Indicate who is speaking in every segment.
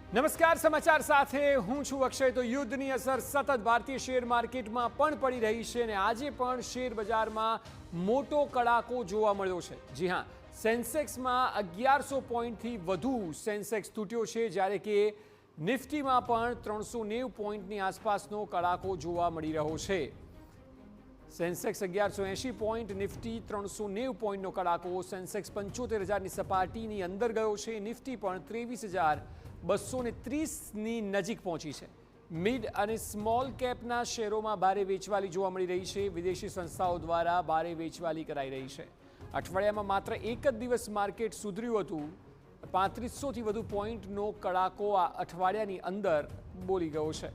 Speaker 1: નમસ્કાર, સમાચાર સાથે હું છું અક્ષય। તો યુદ્ધની અસર સતત ભારતીય શેર માર્કેટમાં પણ પડી રહી છે અને આજે પણ શેર બજારમાં મોટો કડાકો જોવા મળ્યો છે। જી હા, સેન્સેક્સમાં 1100 પોઈન્ટથી વધુ સેન્સેક્સ તૂટ્યો છે, જ્યારે કે નિફ્ટીમાં પણ 390 પોઈન્ટની આસપાસનો કડાકો જોવા મળી રહ્યો છે। સેન્સેક્સ 1180 પોઈન્ટ, નિફ્ટી 390 પોઈન્ટનો કડાકો। સેન્સેક્સ 75,000ની સપાટીની અંદર ગયો છે। નિફ્ટી પણ 23,230ની નજીક પહોંચી છે। મિડ અને સ્મોલ કેપના શેરોમાં ભારે વેચવાલી જોવા મળી રહી છે। વિદેશી સંસ્થાઓ દ્વારા ભારે વેચવાલી કરાઈ રહી છે। અઠવાડિયામાં માત્ર એક જ દિવસ માર્કેટ સુધર્યું હતું। 3500થી વધુ પોઈન્ટનો કડાકો આ અઠવાડિયાની અંદર બોલી ગયો છે।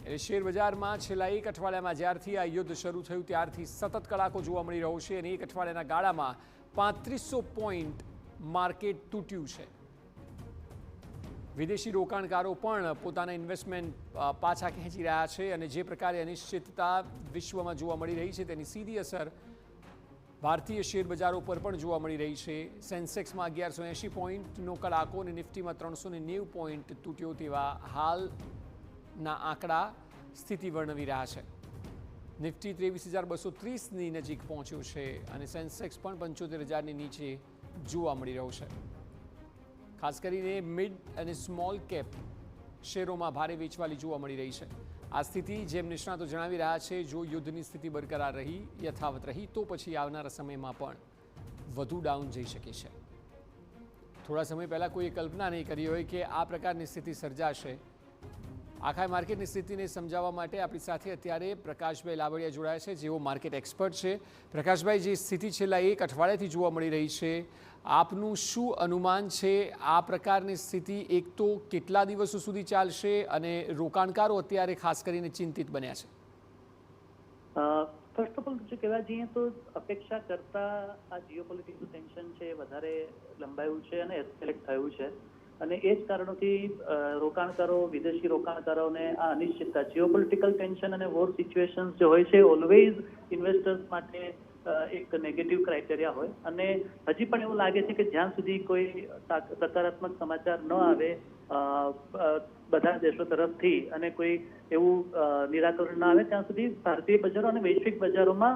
Speaker 1: એટલે શેર બજારમાં છેલ્લા એક અઠવાડિયામાં જ્યારથી આ યુદ્ધ શરૂ થયું ત્યારથી સતત કડાકો જોવા મળી રહ્યો છે અને એક અઠવાડિયાના ગાળામાં 3500 પોઈન્ટ માર્કેટ તૂટ્યું છે। વિદેશી રોકાણકારો પણ પોતાના ઇન્વેસ્ટમેન્ટ પાછા ખેંચી રહ્યા છે અને જે પ્રકારે અનિશ્ચિતતા વિશ્વમાં જોવા મળી રહી છે તેની સીધી અસર ભારતીય શેર બજારો પર પણ જોવા મળી રહી છે। સેન્સેક્સમાં 1180 પોઈન્ટનો કડાકો અને નિફ્ટીમાં 390 પોઈન્ટ તૂટ્યો તેવા હાલના આંકડા સ્થિતિ વર્ણવી રહ્યા છે। નિફ્ટી 23,230ની નજીક પહોંચ્યો છે અને સેન્સેક્સ પણ 75,000ની નીચે જોવા મળી રહ્યો છે। ખાસ કરીને મિડ અને સ્મોલ કેપ શેરોમાં ભારે વેચવાલી જોવા મળી રહી છે। આ સ્થિતિ, જેમ નિષ્ણાતો જણાવી રહ્યા છે, જો યુદ્ધની સ્થિતિ બરકરાર રહી, યથાવત રહી, તો પછી આવનારા સમયમાં પણ વધુ ડાઉન જઈ શકે છે। થોડા સમય પહેલાં કોઈએ કલ્પના નહીં કરી હોય કે આ પ્રકારની સ્થિતિ સર્જાશે। આખા માર્કેટની સ્થિતિને સમજાવવા માટે આપણી સાથે અત્યારે પ્રકાશભાઈ લાવડિયા જોડાયા છે, જેઓ માર્કેટ એક્સપર્ટ છે। પ્રકાશભાઈ, જે સ્થિતિ છેલ્લા એક અઠવાડિયાથી જોવા મળી રહી છે, આપનું શું અનુમાન છે? આ પ્રકારની સ્થિતિ એક તો કેટલા દિવસો સુધી ચાલશે અને રોકાણકારો અત્યારે ખાસ કરીને ચિંતિત બન્યા છે?
Speaker 2: ફર્સ્ટ ઓફ ઓલ જો કહેવા જઈએ તો અપેક્ષા કરતા આ જીઓપોલિટિકલ ટેન્શન છે વધારે લંબાયું છે અને એસ્કેલેટ થયું છે અને એ જ કારણોથી રોકાણકારો, વિદેશી રોકાણકારોને આ અનિશ્ચિતતા, જીઓપોલિટિકલ ટેન્શન અને વોર સિચ્યુએશન જે હોય છે ઓલવેઝ ઇન્વેસ્ટર્સ માટે એક નેગેટિવ ક્રાઇટેરિયા હોય અને હજી પણ એવું લાગે છે કે જ્યાં સુધી કોઈ સકારાત્મક સમાચાર ન આવે બધા દેશો તરફથી અને કોઈ એવું નિરાકરણ ના આવે ત્યાં સુધી ભારતીય બજારો અને વૈશ્વિક બજારોમાં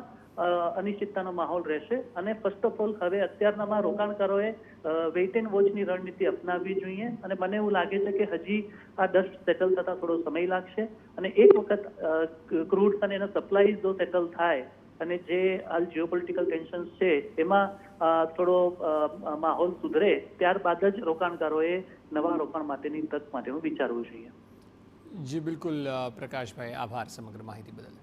Speaker 2: અનિશ્ચિતતાનો માહોલ રહેશે અને ફર્સ્ટ ઓફ ઓલ હવે અત્યારનામાં રોકાણકારોએ વેઇટ એન્ડ વોચની રણનીતિ અપનાવવી જોઈએ અને મને એવું લાગે છે કે હજી આ ડસ્ટ સેટલ થતા થોડો સમય લાગશે અને એક વખત ક્રૂડ અને એનો સપ્લાય જો સેટલ થાય અને જે હાલ જીઓપોલિટિકલ ટેન્શન છે એમાં થોડો માહોલ સુધરે ત્યારબાદ જ રોકાણકારોએ નવા રોકાણ માટેની તક માટેનું વિચારવું જોઈએ।
Speaker 1: જી બિલકુલ પ્રકાશભાઈ, આભાર સમગ્ર માહિતી બદલ।